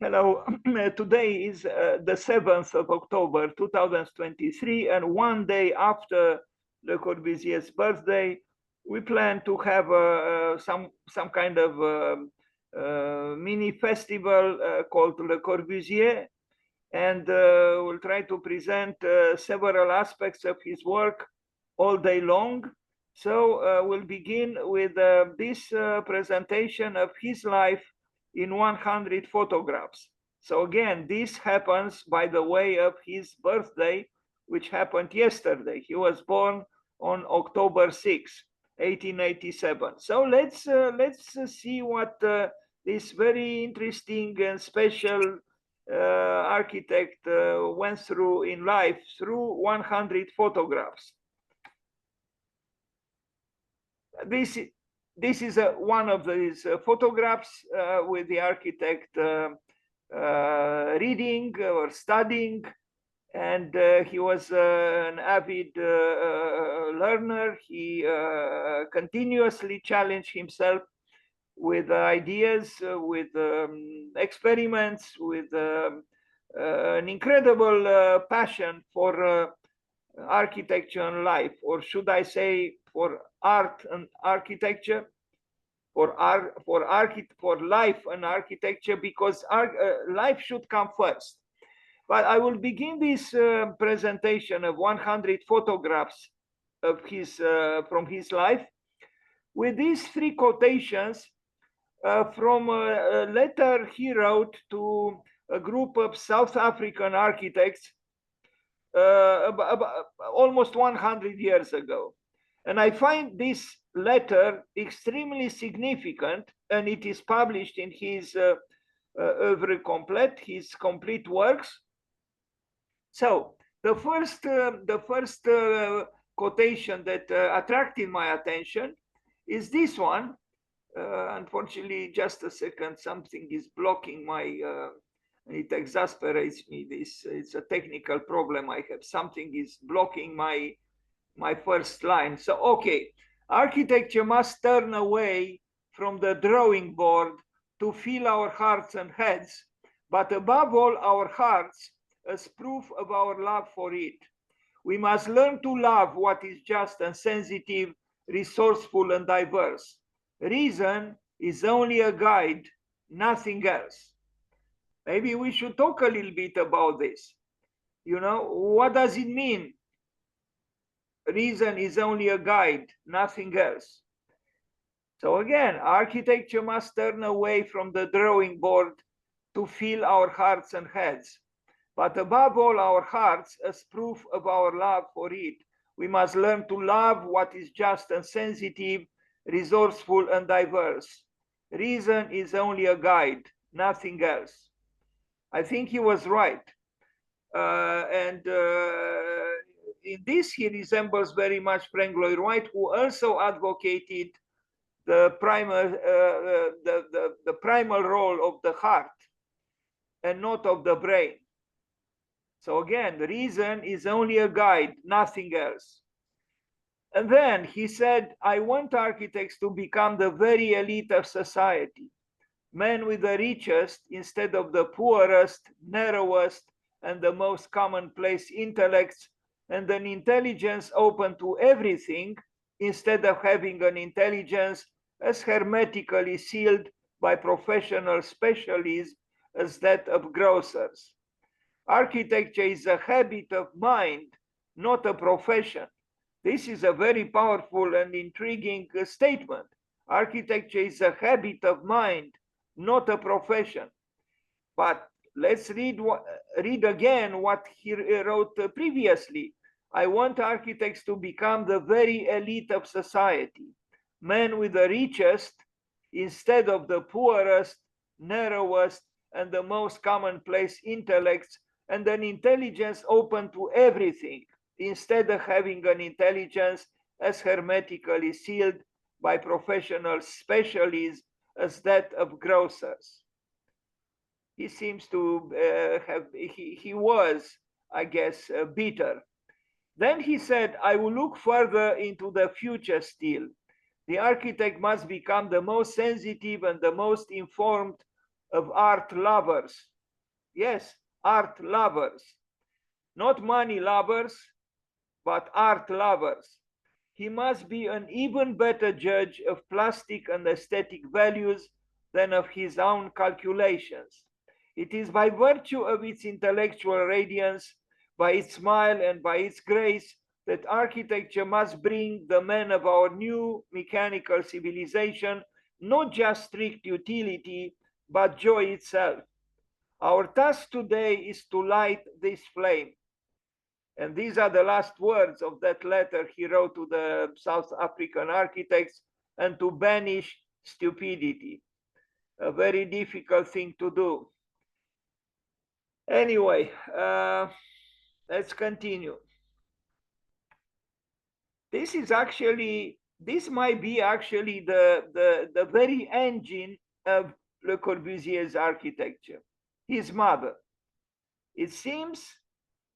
Hello, today is the 7th of October 2023, and one day after Le Corbusier's birthday, we plan to have some kind of mini festival called Le Corbusier, and we'll try to present several aspects of his work all day long. So we'll begin with this presentation of his life in 100 photographs. So again, this happens by the way of his birthday, which happened yesterday. He was born on October 6, 1887. So let's see what this very interesting and special architect went through in life through 100 photographs. This is one of these photographs with the architect reading or studying, and he was an avid learner. He continuously challenged himself with ideas, with experiments, with an incredible passion for architecture and life, or should I say for art and architecture, for life and architecture, because life should come first. But I will begin this presentation of 100 photographs of his from his life with these three quotations from a letter he wrote to a group of South African architects almost 100 years ago. And I find this letter extremely significant, and it is published in his oeuvre complete, his complete works. So the first quotation that attracted my attention is this one. Unfortunately, just a second, something is blocking my, it exasperates me. It's a technical problem I have. Something is blocking my first line. So, okay, architecture must turn away from the drawing board to fill our hearts and heads, but above all our hearts as proof of our love for it. We must learn to love what is just and sensitive, resourceful and diverse. Reason is only a guide, nothing else. Maybe we should talk a little bit about this. You know, what does it mean? Reason is only a guide, nothing else. So again, architecture must turn away from the drawing board to fill our hearts and heads. But above all our hearts, as proof of our love for it, we must learn to love what is just and sensitive, resourceful and diverse. Reason is only a guide, nothing else. I think he was right. In this, he resembles very much Frank Lloyd Wright, who also advocated the primal role of the heart and not of the brain. So again, the reason is only a guide, nothing else. And then he said, I want architects to become the very elite of society, men with the richest instead of the poorest, narrowest, and the most commonplace intellects, and an intelligence open to everything instead of having an intelligence as hermetically sealed by professional specialists as that of grocers. Architecture is a habit of mind, not a profession. This is a very powerful and intriguing statement. Architecture is a habit of mind, not a profession. But let's read again what he wrote previously. I want architects to become the very elite of society, men with the richest instead of the poorest, narrowest, and the most commonplace intellects, and an intelligence open to everything, instead of having an intelligence as hermetically sealed by professional specialists as that of grocers. He seems to he was, I guess, bitter. Then he said, I will look further into the future still. The architect must become the most sensitive and the most informed of art lovers. Yes, art lovers. Not money lovers, but art lovers. He must be an even better judge of plastic and aesthetic values than of his own calculations. It is by virtue of its intellectual radiance, by its smile, and by its grace that architecture must bring the men of our new mechanical civilization not just strict utility, but joy itself. Our task today is to light this flame. And these are the last words of that letter he wrote to the South African architects, and to banish stupidity. A very difficult thing to do. Anyway, let's continue. This might be actually the very engine of Le Corbusier's architecture, his mother. It seems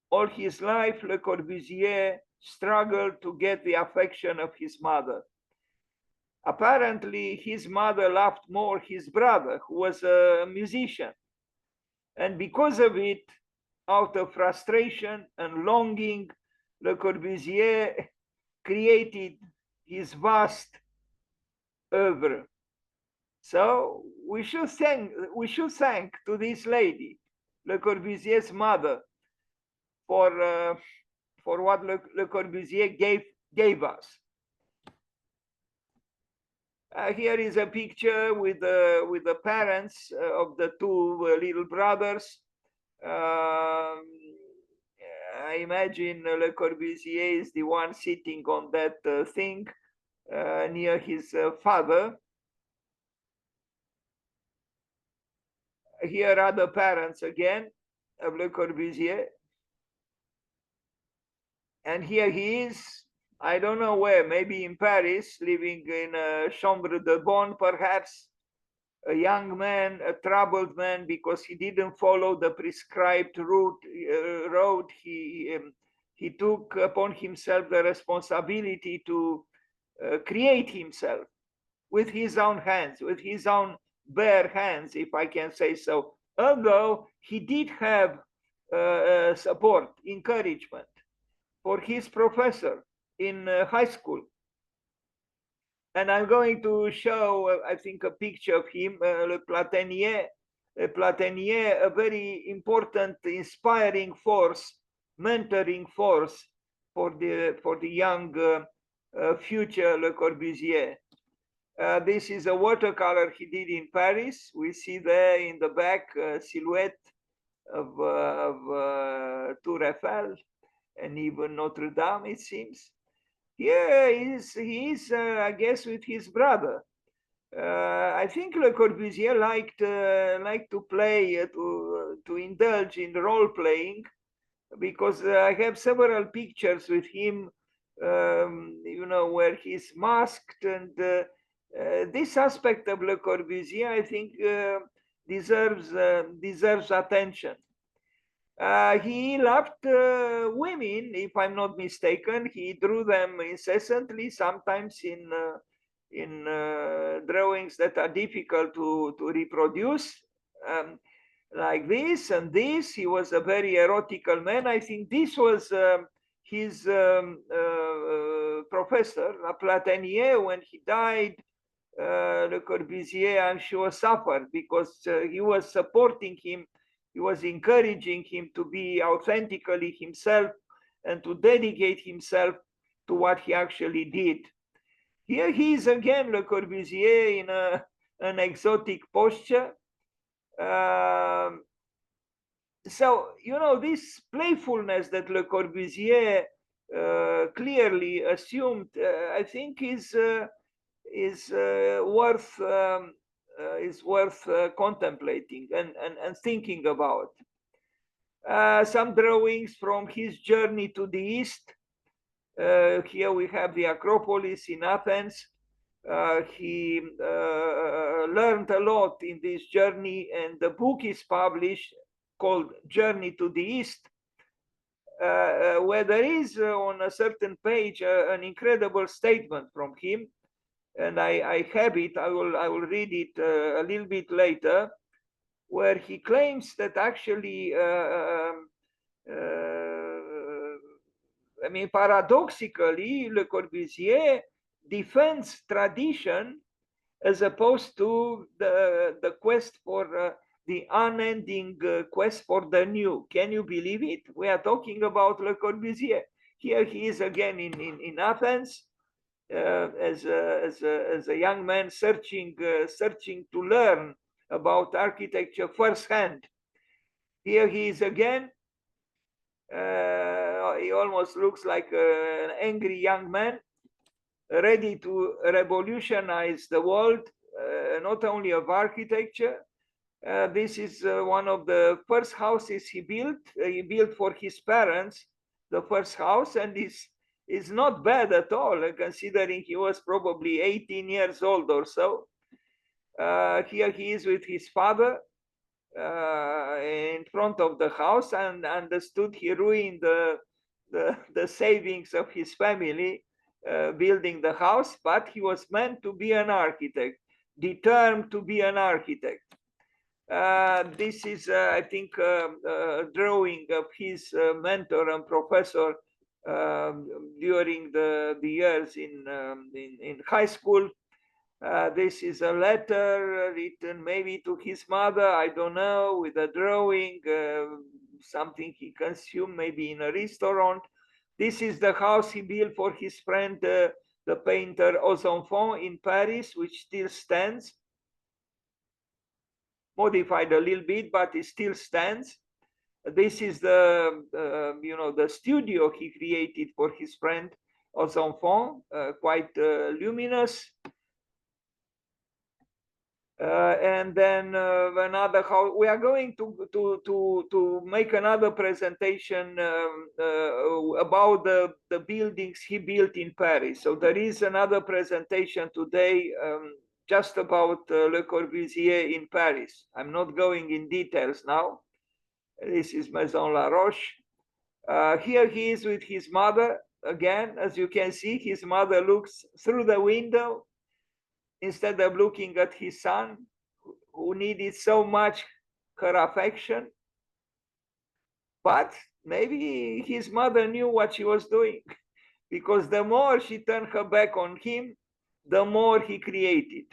all his life, Le Corbusier struggled to get the affection of his mother. Apparently, his mother loved more his brother, who was a musician. And because of it, out of frustration and longing, Le Corbusier created his vast oeuvre. So we should thank to this lady, Le Corbusier's mother, for what Le Corbusier gave us. Here is a picture with the parents of the two little brothers. I imagine Le Corbusier is the one sitting on that thing near his father. Here are the parents again of Le Corbusier. And here he is, I don't know where, maybe in Paris, living in a chambre de bonne, perhaps, a young man, a troubled man, because he didn't follow the prescribed road. He took upon himself the responsibility to create himself with his own hands, with his own bare hands, if I can say so. Although he did have support, encouragement for his professor in high school. And I'm going to show, I think, a picture of him, Le Platanier. Le Platanier, a very important, inspiring force, mentoring force for the young future Le Corbusier. This is a watercolor he did in Paris. We see there in the back silhouette of Tour Eiffel and even Notre Dame, it seems. Here he is, I guess, with his brother. I think Le Corbusier liked to play, to indulge in role playing, because I have several pictures with him, where he's masked, and this aspect of Le Corbusier, I think, deserves attention. He loved women, if I'm not mistaken. He drew them incessantly, sometimes in drawings that are difficult to reproduce, like this and this. He was a very erotical man. I think this was his professor, La Platanier. When he died, Le Corbusier, I'm sure, suffered, because he was supporting him. He was encouraging him to be authentically himself and to dedicate himself to what he actually did. Here he is again, Le Corbusier, in an exotic posture. So, this playfulness that Le Corbusier clearly assumed, I think is worth contemplating and thinking about. Some drawings from his journey to the east. Here we have the Acropolis in Athens. He learned a lot in this journey, and the book is published called Journey to the East, where there is on a certain page an incredible statement from him. And I have it. I will read it a little bit later. where he claims that actually, I mean, paradoxically, Le Corbusier defends tradition as opposed to the quest for the unending quest for the new. Can you believe it? We are talking about Le Corbusier. Here he is again in Athens as a young man searching to learn about architecture firsthand. Here he is again. He almost looks like an angry young man, ready to revolutionize the world, not only of architecture. This is one of the first houses he built. He built for his parents the first house, and this is not bad at all, considering he was probably 18 years old or so. Here he is with his father in front of the house, and understood he ruined the savings of his family building the house, but he was meant to be an architect, determined to be an architect. This is, I think, a drawing of his mentor and professor during the years in high school. This is a letter written maybe to his mother, I don't know, with a drawing, something he consumed maybe in a restaurant. This is the house he built for his friend, the painter aux Enfants in Paris, which still stands. Modified a little bit, but it still stands. This is the studio he created for his friend aux Enfants, quite luminous. And then another house. We are going to make another presentation about the buildings he built in Paris. So there is another presentation today just about Le Corbusier in Paris. I'm not going in details now. This is Maison La Roche. Here he is with his mother. Again, as you can see, his mother looks through the window instead of looking at his son, who needed so much her affection. But maybe his mother knew what she was doing, because the more she turned her back on him, the more he created.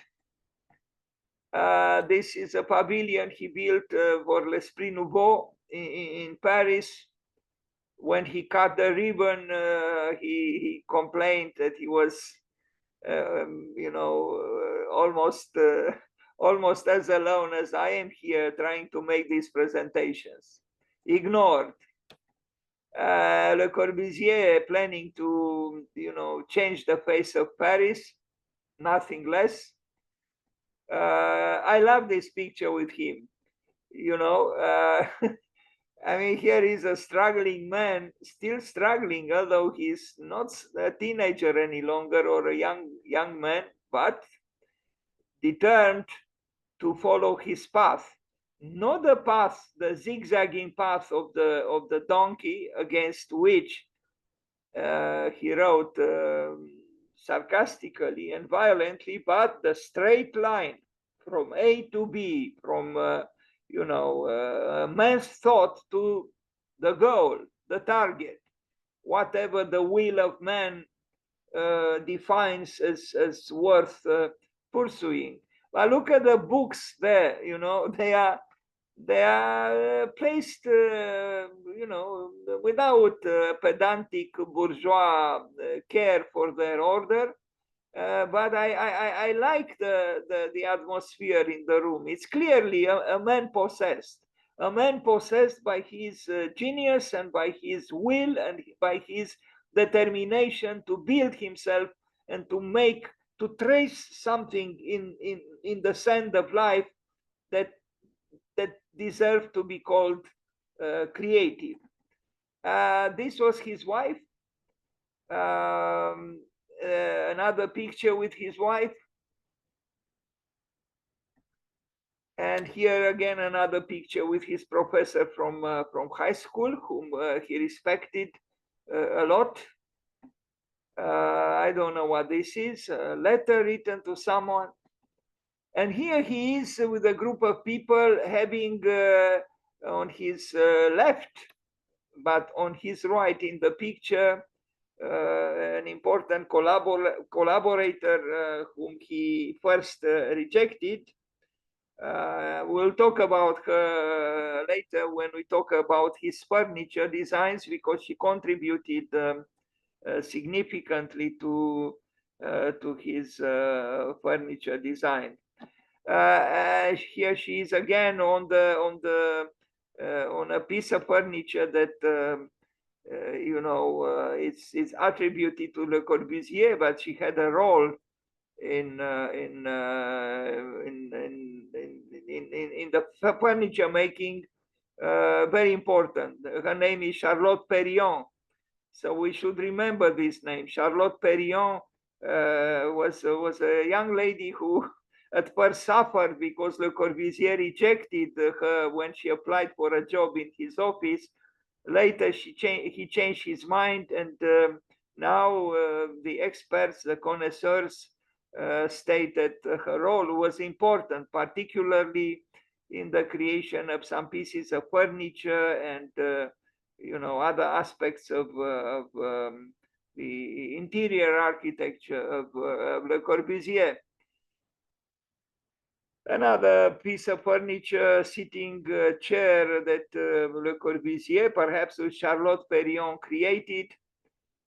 This is a pavilion he built for l'Esprit Nouveau in Paris. When he cut the ribbon, he complained that he was, almost as alone as I am here trying to make these presentations. Ignored. Le Corbusier planning to, change the face of Paris, nothing less. I love this picture with him. I mean, here is a struggling man, still struggling, although he's not a teenager any longer or a young man, but determined to follow his path. Not the path, the zigzagging path of the donkey, against which he wrote sarcastically and violently, but the straight line from A to B, from man's thought to the goal, the target, whatever the will of man defines as worth pursuing. But look at the books there, they are placed, without pedantic bourgeois care for their order. But I like the atmosphere in the room. It's clearly a man possessed by his genius and by his will and by his determination to build himself and to trace something in the sand of life that deserved to be called creative. This was his wife. Another picture with his wife. And here again, another picture with his professor from high school, whom he respected a lot. I don't know what this is, a letter written to someone. And here he is with a group of people having on his left, but on his right in the picture, an important collaborator whom he first rejected. We'll talk about her later when we talk about his furniture designs, because she contributed significantly to his furniture design. Here she is again on a piece of furniture that it's attributed to Le Corbusier, but she had a role in the furniture making, very important. Her name is Charlotte Perriand, so we should remember this name. Charlotte Perriand was a young lady who at first suffered because Le Corbusier rejected her when she applied for a job in his office. Later, he changed his mind, and now the experts, the connoisseurs, state that her role was important, particularly in the creation of some pieces of furniture and other aspects of the interior architecture of Le Corbusier. Another piece of furniture, sitting chair that Le Corbusier, perhaps with Charlotte Perriand, created.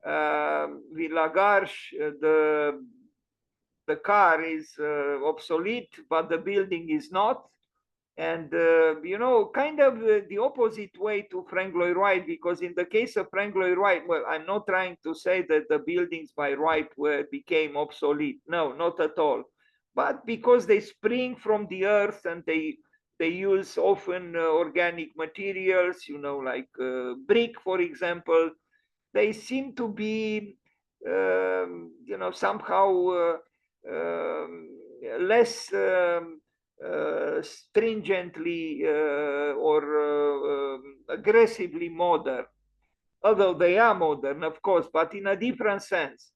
Villa Garches, the car is obsolete, but the building is not. And, kind of the opposite way to Frank Lloyd Wright, because in the case of Frank Lloyd Wright, well, I'm not trying to say that the buildings by Wright became obsolete. No, not at all. But because they spring from the earth and they use often organic materials, like brick, for example, they seem to be, somehow less stringently or aggressively modern, although they are modern, of course, but in a different sense,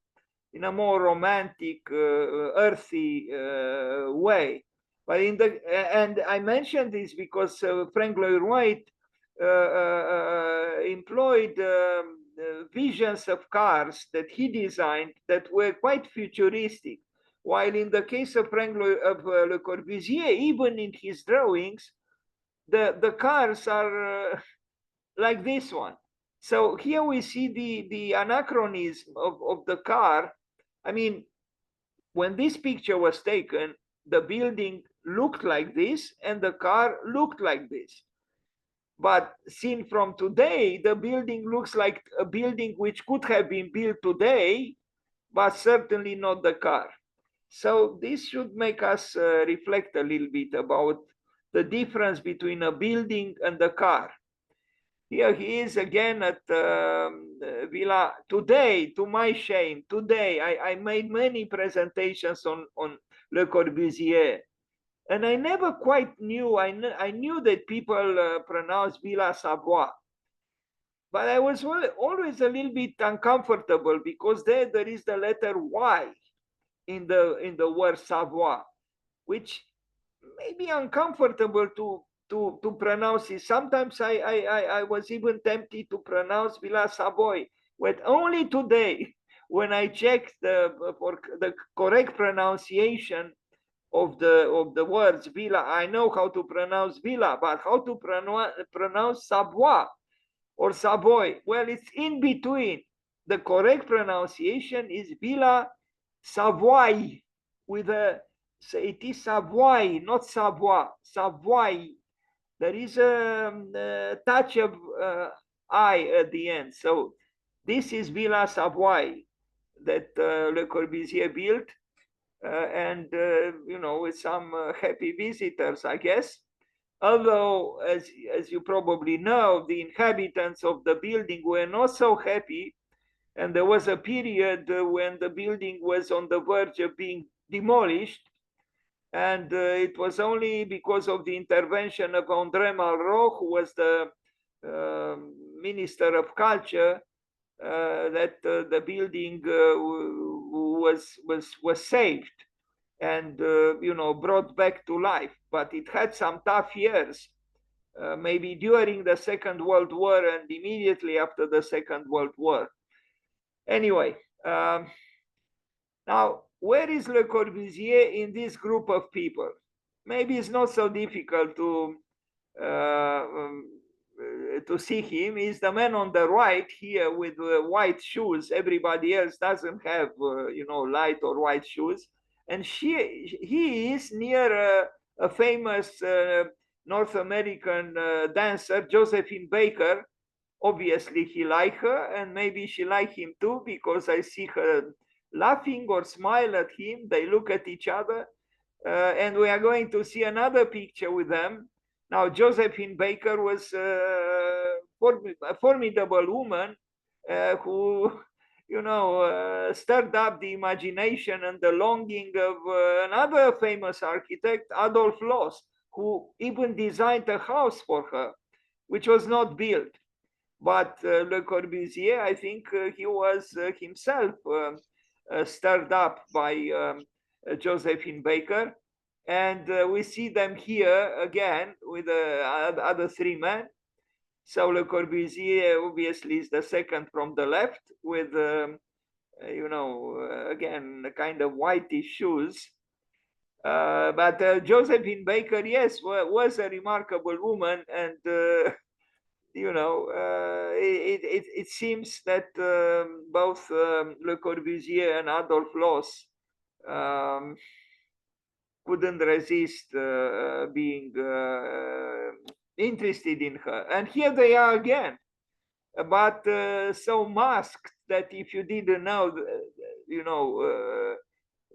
in a more romantic, earthy way. But and I mentioned this because Frank Lloyd Wright employed visions of cars that he designed that were quite futuristic. While in the case of Le Corbusier, even in his drawings, the cars are like this one. So here we see the anachronism of the car. I mean, when this picture was taken, the building looked like this and the car looked like this. But seen from today, the building looks like a building which could have been built today, but certainly not the car. So this should make us reflect a little bit about the difference between a building and a car. Here he is again at Villa. Today, to my shame, today I made many presentations on Le Corbusier, and I never quite knew. I knew that people pronounce Villa Savoie, but I was always a little bit uncomfortable because there is the letter Y in the word Savoie, which may be uncomfortable to pronounce it. Sometimes I was even tempted to pronounce Villa Savoy, but only today, when I checked for the correct pronunciation of the words Villa, I know how to pronounce Villa, but how to pronounce Savoie or Savoy? Well, it's in between. The correct pronunciation is Villa Savoy with a, so it is Savoy, not Savoie, Savoy. There is a touch of I at the end. So this is Villa Savoy that Le Corbusier built, and with some happy visitors, I guess. Although, as you probably know, the inhabitants of the building were not so happy, and there was a period when the building was on the verge of being demolished. And it was only because of the intervention of André Malraux, who was the Minister of Culture, that the building was saved. and brought back to life. But it had some tough years, maybe during the Second World War and immediately after the Second World War. Anyway, now where is Le Corbusier in this group of people? Maybe it's not so difficult to see him. He's the man on the right here with white shoes. Everybody else doesn't have, light or white shoes. And he is near a famous North American dancer, Josephine Baker. Obviously, he liked her, and maybe she liked him too, because I see her laughing or smile at him. They look at each other. And we are going to see another picture with them. Now, Josephine Baker was a formidable woman who, stirred up the imagination and the longing of another famous architect, Adolf Loos, who even designed a house for her, which was not built. But Le Corbusier, I think he was himself stirred up by Josephine Baker. And we see them here again with the other three men. So Le Corbusier obviously is the second from the left with, again, kind of whitish shoes. But Josephine Baker, yes, was a remarkable woman. And, it seems that both Le Corbusier and Adolf Loos couldn't resist being interested in her. And here they are again, but so masked that if you didn't know,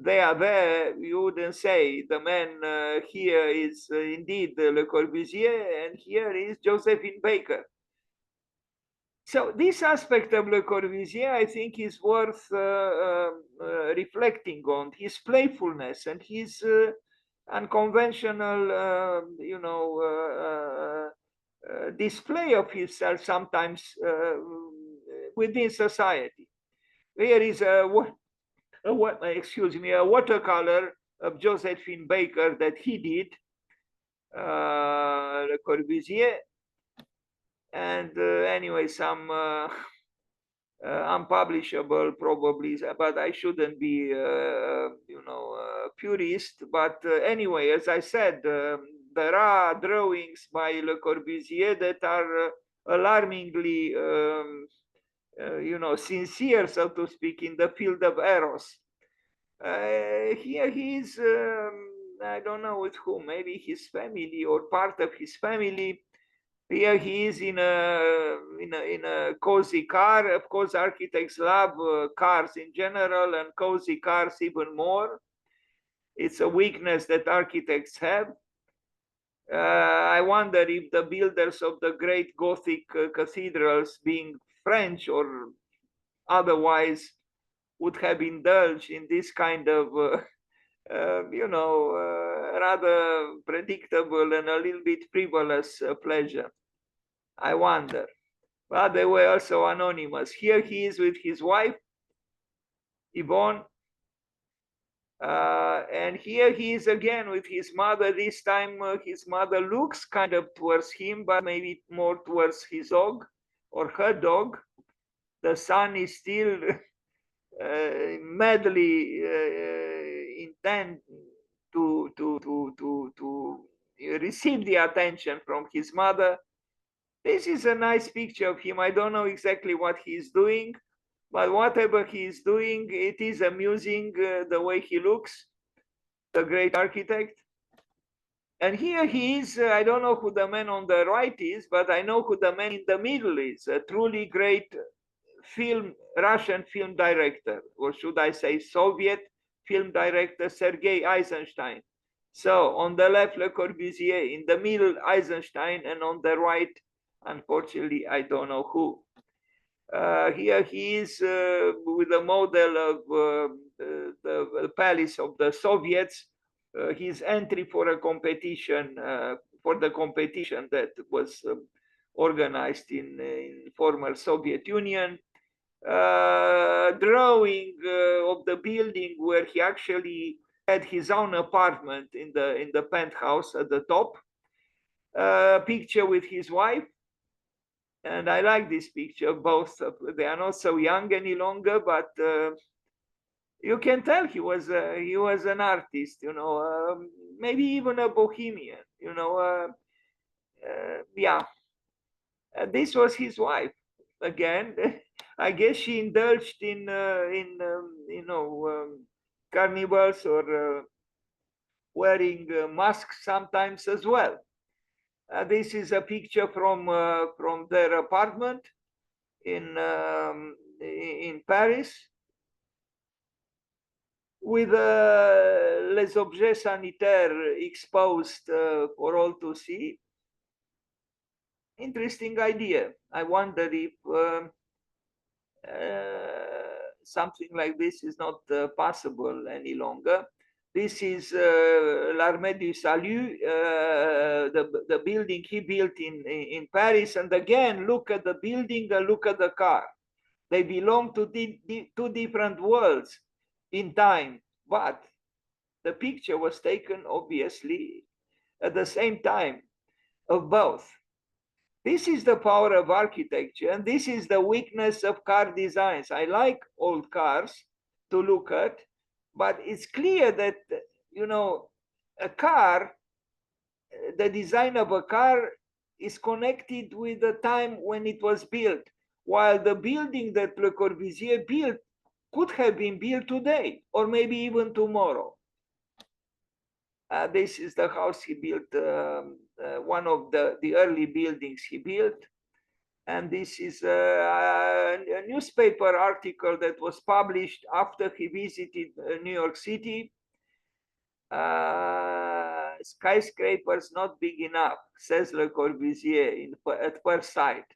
they are there, you wouldn't say the man here is indeed Le Corbusier, and here is Josephine Baker. So this aspect of Le Corbusier, I think, is worth reflecting on, his playfulness and his unconventional, display of himself sometimes within society. Here is a watercolor of Josephine Baker that he did, Le Corbusier. And anyway, some unpublishable probably, but I shouldn't be, purist. But anyway, as I said, there are drawings by Le Corbusier that are alarmingly, sincere, so to speak, in the field of eros. Here he is, I don't know with whom, maybe his family or part of his family. Here he is in a cozy car. Of course, architects love cars in general, and cozy cars even more. It's a weakness that architects have. I wonder if the builders of the great Gothic cathedrals, being French or otherwise, would have indulged in this kind of rather predictable and a little bit frivolous pleasure. I wonder. But they were also anonymous. Here he is with his wife, Yvonne. And here he is again with his mother. This time his mother looks kind of towards him, but maybe more towards his dog or her dog. The son is still madly intent to receive the attention from his mother. This is a nice picture of him. I don't know exactly what he's doing, but whatever he is doing, it is amusing the way he looks, the great architect. And here he is. I don't know who the man on the right is, but I know who the man in the middle is, a truly great Russian film director, or should I say Soviet film director, Sergei Eisenstein. So on the left, Le Corbusier, in the middle, Eisenstein, and on the right, unfortunately, I don't know who. Here he is with a model of the palace of the Soviets, his entry for a competition, for the competition that was organized in former Soviet Union. Drawing of the building where he actually had his own apartment in the penthouse at the top. A picture with his wife, and I like this picture. Both they are not so young any longer, but you can tell he was an artist. Maybe even a bohemian. Yeah. This was his wife. Again, I guess she indulged in carnivals or wearing masks sometimes as well. This is a picture from their apartment in Paris with les objets sanitaires exposed for all to see. Interesting idea. I wonder if something like this is not possible any longer. This is l'Armée du Salut, the building he built in Paris. And again, look at the building and look at the car. They belong to two different worlds in time, but the picture was taken, obviously, at the same time of both. This is the power of architecture, and this is the weakness of car designs. I like old cars to look at, but it's clear that, a car, the design of a car is connected with the time when it was built, while the building that Le Corbusier built could have been built today, or maybe even tomorrow. This is the house he built, one of the early buildings he built. And this is a newspaper article that was published after he visited New York City. Skyscrapers not big enough, says Le Corbusier at first sight.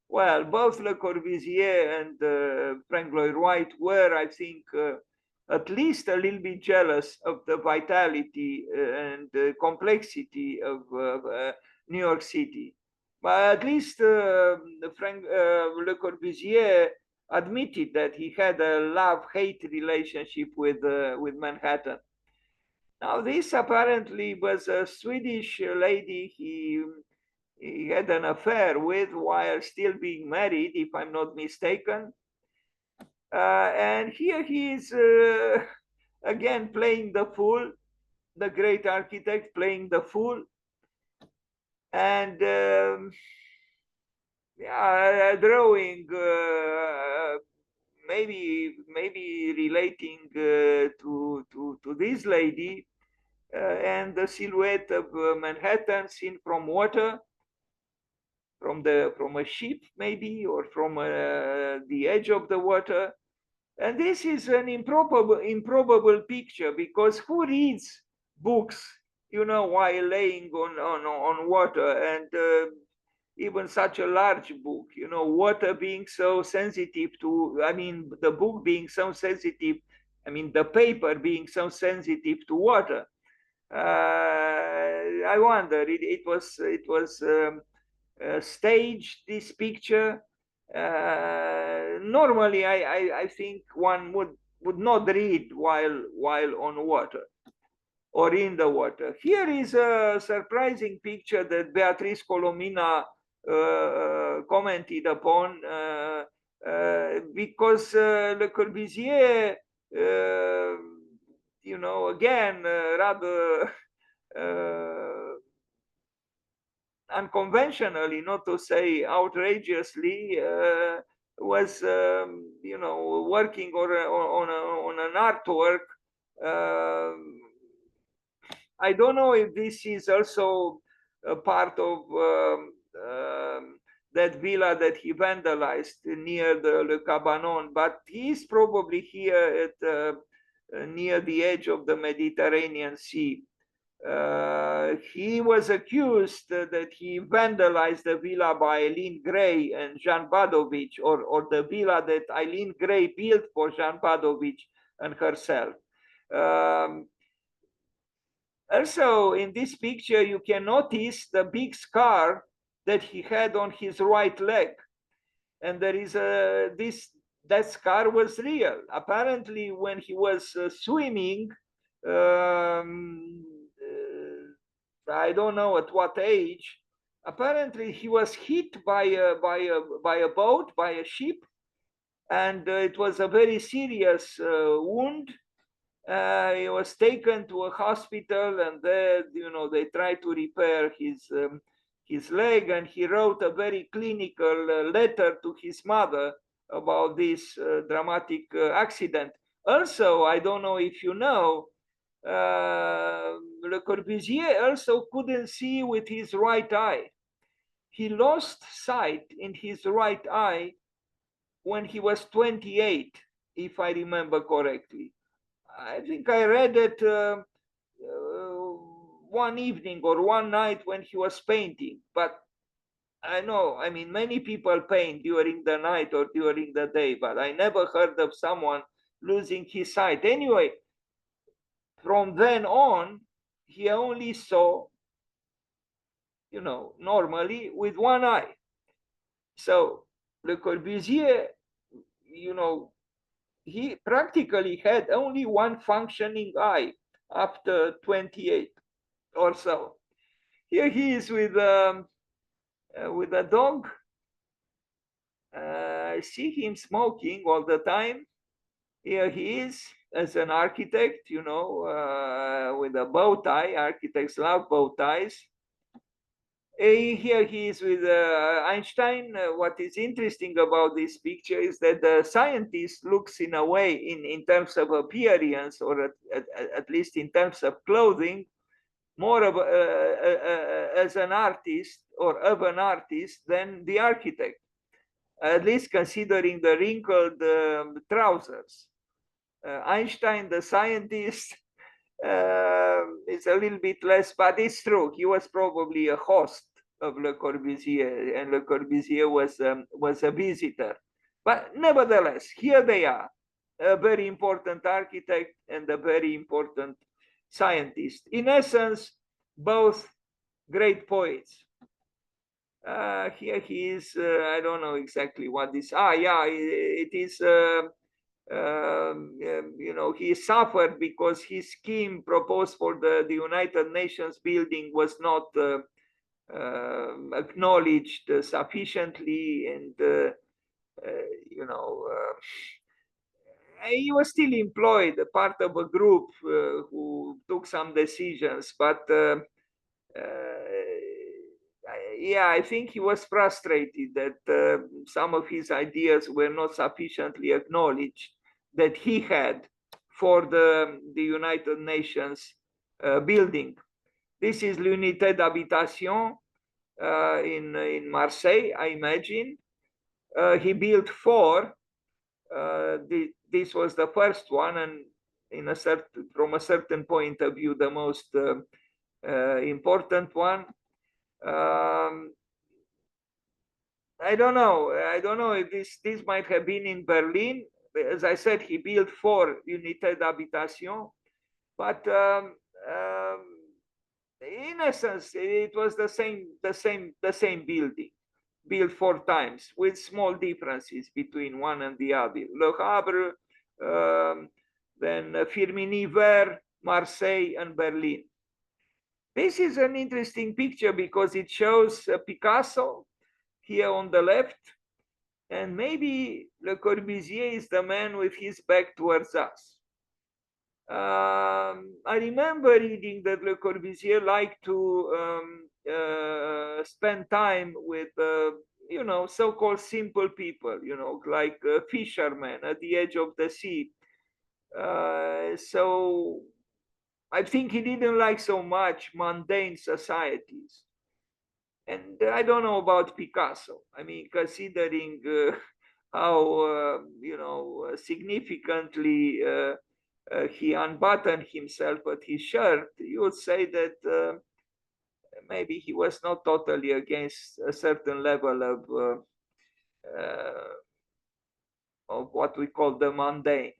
Well, both Le Corbusier and Frank Lloyd Wright were, I think, at least a little bit jealous of the vitality and complexity of New York City. But at least Frank Le Corbusier admitted that he had a love-hate relationship with Manhattan. Now, this apparently was a Swedish lady he had an affair with while still being married, if I'm not mistaken. And here he is again playing the fool, the great architect playing the fool, and drawing, maybe relating to this lady and the silhouette of Manhattan seen from water, from a ship maybe, or from the edge of the water. And this is an improbable picture, because who reads books, while laying on water, and even such a large book, water being so sensitive to, the book being so sensitive, the paper being so sensitive to water. I wonder, it was staged, this picture. Normally, I think one would not read while on water or in the water. Here is a surprising picture that Beatrice Colomina commented upon, because Le Corbusier, again, rather unconventionally, not to say outrageously, was working on an artwork. I don't know if this is also a part of that villa that he vandalized near the Le Cabanon, but he's probably here at near the edge of the Mediterranean Sea. He was accused that he vandalized the villa by Eileen Gray and Jean Badovich, or the villa that Eileen Gray built for Jean Badovich and herself. Also, in this picture, you can notice the big scar that he had on his right leg. And there is that scar was real. Apparently, when he was swimming I don't know at what age. Apparently, he was hit by a boat, by a ship, and it was a very serious wound. He was taken to a hospital, and there, they tried to repair his leg, and he wrote a very clinical letter to his mother about this dramatic accident. Also, I don't know if you know, Le Corbusier also couldn't see with his right eye. He lost sight in his right eye when he was 28, if I remember correctly. I think I read it one evening or one night when he was painting. But I mean, many people paint during the night or during the day, but I never heard of someone losing his sight. Anyway, from then on, he only saw, normally with one eye. So Le Corbusier, he practically had only one functioning eye after 28 or so. Here he is with a dog. I see him smoking all the time. Here he is as an architect, with a bow tie. Architects love bow ties. Here he is with Einstein. What is interesting about this picture is that the scientist looks in a way, in terms of appearance, or at least in terms of clothing, more of as an artist or of an artist than the architect, at least considering the wrinkled trousers. Einstein, the scientist, is a little bit less, but it's true. He was probably a host of Le Corbusier, and Le Corbusier was a visitor. But nevertheless, here they are, a very important architect and a very important scientist. In essence, both great poets. Here he is. I don't know exactly what this. Yeah, it is. He suffered because his scheme proposed for the United Nations building was not acknowledged sufficiently, and he was still employed, part of a group who took some decisions, but yeah, I think he was frustrated that some of his ideas were not sufficiently acknowledged that he had for the United Nations building. This is l'unité d'habitation in Marseille, I imagine. He built 4. This was the first one, and from a certain point of view, the most important one. I don't know if this might have been in Berlin. As I said, he built 4 unités d'habitation, but in essence, it was the same building, built 4 times with small differences between one and the other. Le Havre, then Firminy-Vert, Marseille, and Berlin. This is an interesting picture because it shows Picasso here on the left, and maybe Le Corbusier is the man with his back towards us. I remember reading that Le Corbusier liked to spend time with, so-called simple people, like fishermen at the edge of the sea. So I think he didn't like so much mundane societies. And I don't know about Picasso. I mean, considering how, significantly he unbuttoned himself at his shirt, you would say that maybe he was not totally against a certain level of what we call the mundane.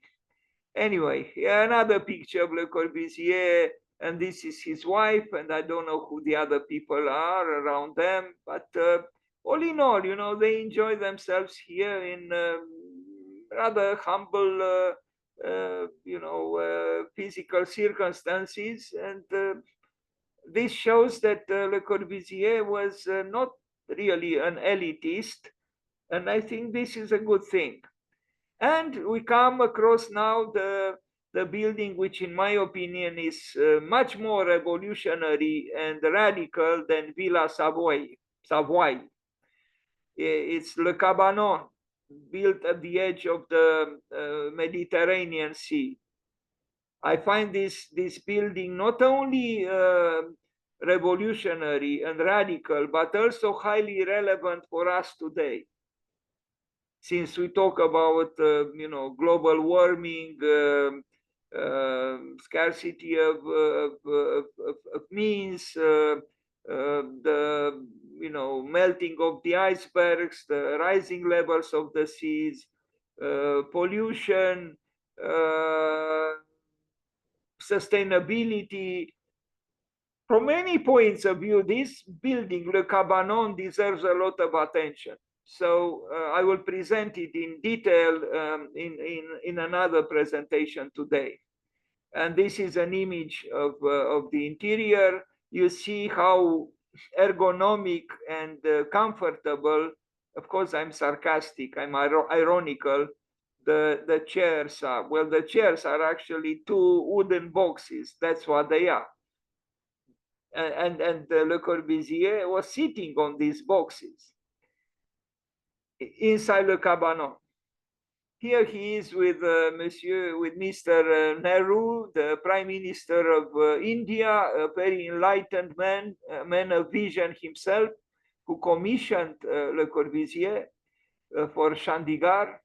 Anyway, another picture of Le Corbusier, and this is his wife, and I don't know who the other people are around them, but all in all, they enjoy themselves here in rather humble physical circumstances. And this shows that Le Corbusier was not really an elitist. And I think this is a good thing. And we come across now the building, which in my opinion is much more revolutionary and radical than Villa Savoy. It's Le Cabanon, built at the edge of the Mediterranean Sea. I find this building not only revolutionary and radical, but also highly relevant for us today. Since we talk about global warming, scarcity of means, the melting of the icebergs, the rising levels of the seas, pollution, sustainability. From many points of view, this building, Le Cabanon, deserves a lot of attention. So I will present it in detail in another presentation today. And this is an image of the interior. You see how ergonomic and comfortable. Of course, I'm sarcastic, I'm ironical. The chairs are. Well, the chairs are actually two wooden boxes. That's what they are. And Le Corbusier was sitting on these boxes inside Le Cabanon. Here he is with Mr. Nehru, the Prime Minister of India, a very enlightened man, a man of vision himself, who commissioned Le Corbusier for Chandigarh.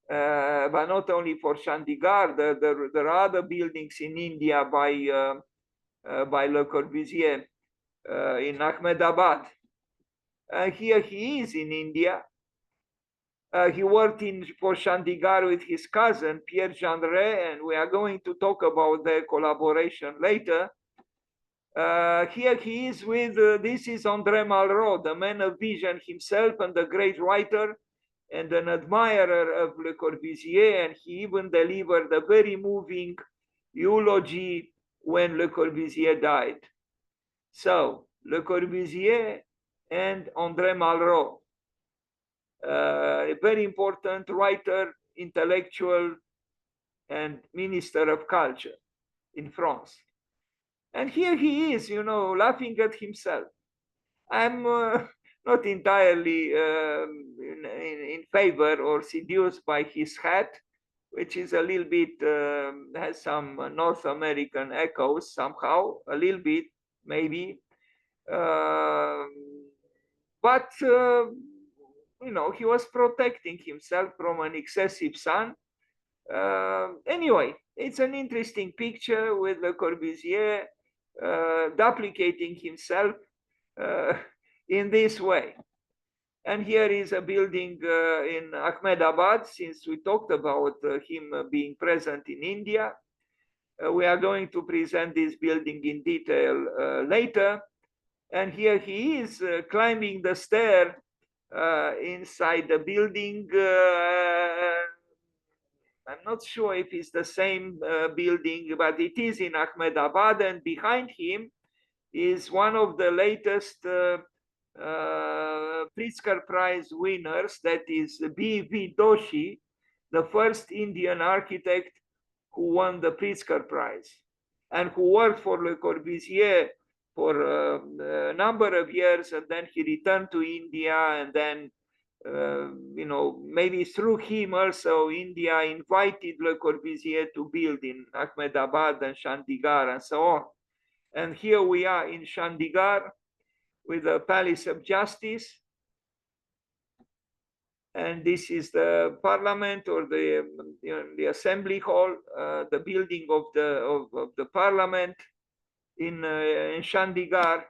But not only for Chandigarh, there are other buildings in India by Le Corbusier in Ahmedabad. Here he is in India. He worked for Chandigarh with his cousin, Pierre Gendret, and we are going to talk about their collaboration later. Here he is with, this is André Malraux, the man of vision himself and a great writer and an admirer of Le Corbusier, and he even delivered a very moving eulogy when Le Corbusier died. So, Le Corbusier and André Malraux, a very important writer, intellectual, and minister of culture in France. And here he is, laughing at himself. I'm not entirely in favor or seduced by his hat, which is a little bit, has some North American echoes somehow, a little bit, maybe. But he was protecting himself from an excessive sun. Anyway, it's an interesting picture with Le Corbusier duplicating himself in this way. And here is a building in Ahmedabad, since we talked about him being present in India. We are going to present this building in detail later. And here he is climbing the stair inside the building. I'm not sure if it's the same building, but it is in Ahmedabad, and behind him is one of the latest Pritzker Prize winners, that is B.V. Doshi, the first Indian architect who won the Pritzker Prize and who worked for Le Corbusier for a number of years, and then he returned to India, and then maybe through him also India invited Le Corbusier to build in Ahmedabad and Chandigarh and so on. And here we are in Chandigarh with the Palace of Justice. And this is the parliament, or the assembly hall, the building of the parliament in Chandigarh,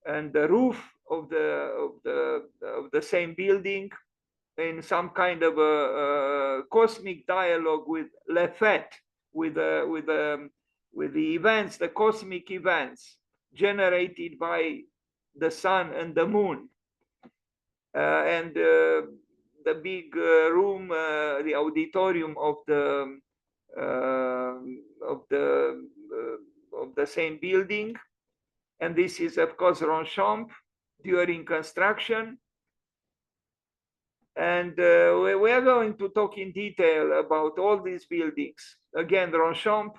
and the roof of the same building, in some kind of a cosmic dialogue with Le Fête, with the events, the cosmic events generated by the sun and the moon, and the big room, the auditorium of the of the same building. And this is, of course, Ronchamp during construction. And we are going to talk in detail about all these buildings. Again, Ronchamp.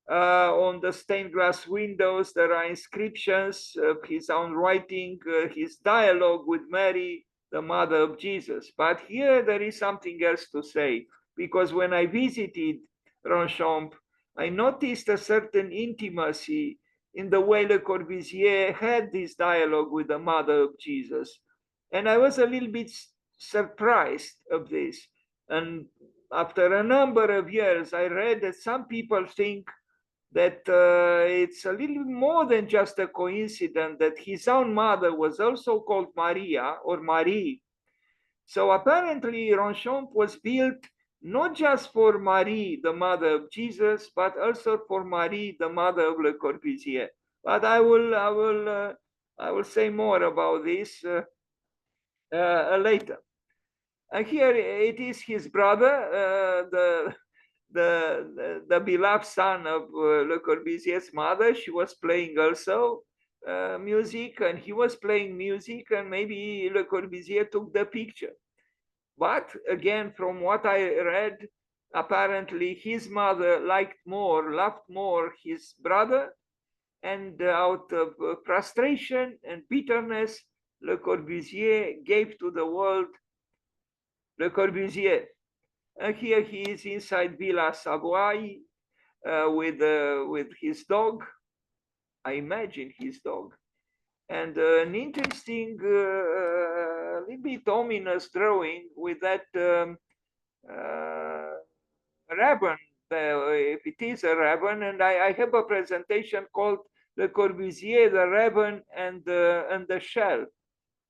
On the stained glass windows, there are inscriptions of his own writing, his dialogue with Mary, the mother of Jesus. But here there is something else to say, because when I visited Ronchamp, I noticed a certain intimacy in the way Le Corbusier had this dialogue with the mother of Jesus. And I was a little bit surprised of this. And after a number of years, I read that some people think that it's a little more than just a coincidence that his own mother was also called Maria or Marie. So apparently Ronchamp was built not just for Marie, the mother of Jesus, but also for Marie, the mother of Le Corbusier. But I will say more about this later. And here it is his brother, the beloved son of Le Corbusier's mother. She was playing also music, and he was playing music, and maybe Le Corbusier took the picture. But again, from what I read, apparently his mother loved more his brother, and out of frustration and bitterness, Le Corbusier gave to the world Le Corbusier. And here he is inside Villa Savoy with his dog. I imagine his dog. And an interesting, little bit ominous drawing with that raven, if it is a raven. And I have a presentation called Le Corbusier, the raven and the shell.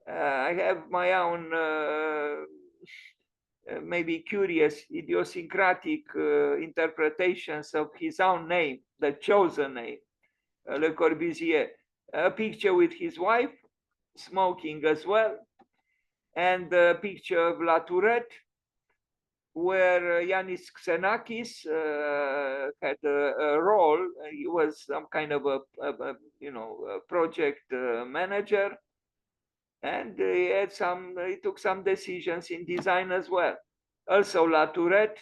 I have my own maybe curious, idiosyncratic interpretations of his own name, the chosen name, Le Corbusier. A picture with his wife, smoking as well, and a picture of La Tourette, where Yanis Xenakis had a role. He was some kind of a project manager. And he took some decisions in design as well. Also, La Tourette.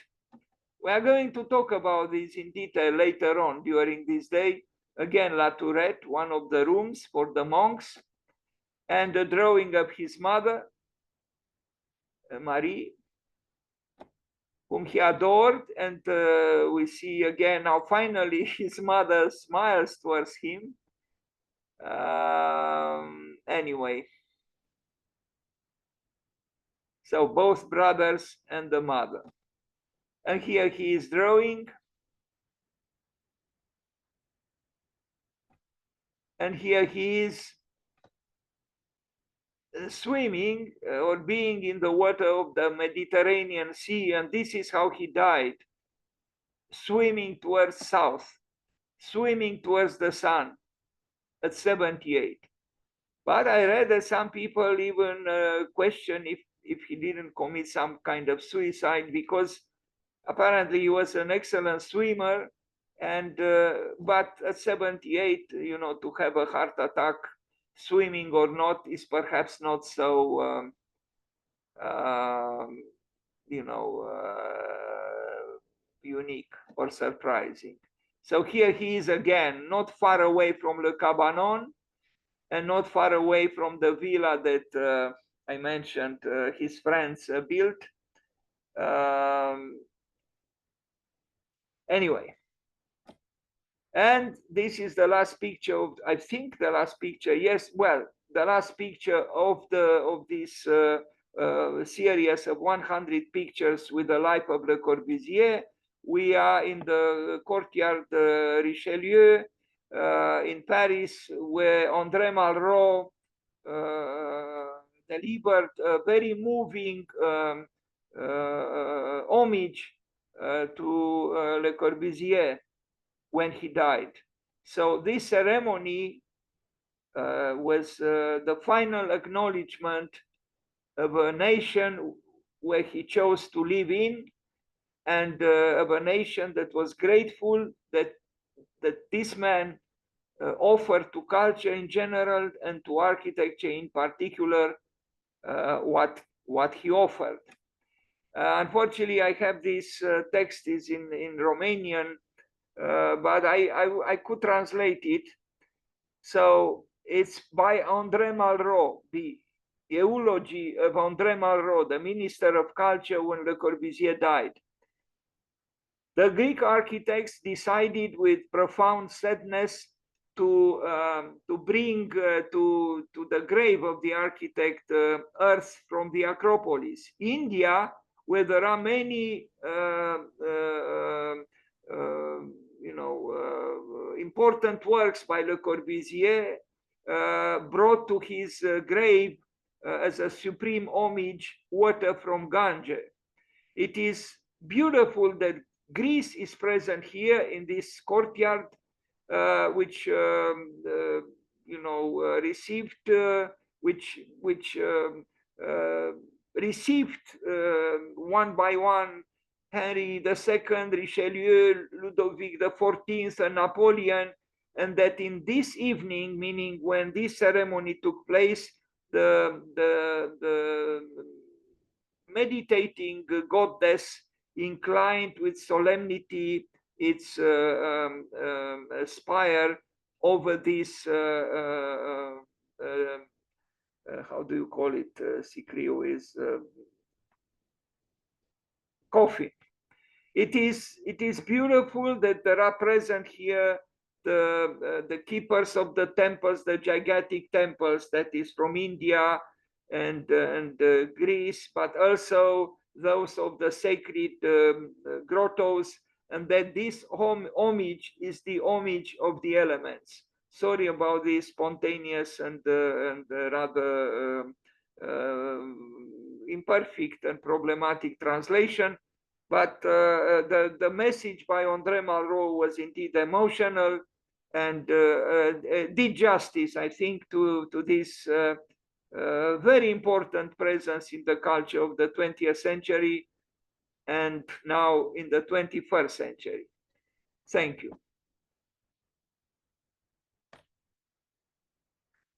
We are going to talk about this in detail later on during this day. Again, La Tourette, one of the rooms for the monks, and a drawing of his mother, Marie, whom he adored. And we see again how finally his mother smiles towards him. Anyway. So both brothers and the mother. And here he is drawing. And here he is swimming or being in the water of the Mediterranean Sea. And this is how he died. Swimming towards south, swimming towards the sun at 78. But I read that some people even question if he didn't commit some kind of suicide, because apparently he was an excellent swimmer, and but at 78, to have a heart attack, swimming or not, is perhaps not so unique or surprising. So here he is again, not far away from Le Cabanon, and not far away from the villa that I mentioned his friends built. Anyway, and this is the last picture of, I think the last picture, yes, well, the last picture of this series of 100 pictures with the life of Le Corbusier. We are in the courtyard Richelieu in Paris, where André Malraux delivered a very moving homage to Le Corbusier when he died. So this ceremony was the final acknowledgement of a nation where he chose to live in, and of a nation that was grateful that this man offered to culture in general and to architecture in particular what he offered. Unfortunately, I have this text is in Romanian, but I could translate it. So it's by André Malraux, the eulogy of André Malraux, the Minister of Culture when Le Corbusier died. The Greek architects decided with profound sadness to bring to the grave of the architect earth from the Acropolis. India, where there are many important works by Le Corbusier, brought to his grave as a supreme homage water from Ganges. It is beautiful that Greece is present here in this courtyard, which received received one by one Henry II, Richelieu, Ludovic XIV, and Napoleon, and that in this evening, meaning when this ceremony took place, the meditating goddess inclined with solemnity its spire over this how do you call it? Sicriu is coffin. It is beautiful that there are present here the keepers of the temples, the gigantic temples that is from India and Greece, but also those of the sacred grottos, and that this homage is the homage of the elements. Sorry about this spontaneous and rather imperfect and problematic translation, but the message by André Malraux was indeed emotional and did justice, I think, to this very important presence in the culture of the 20th century and now in the 21st century. Thank you.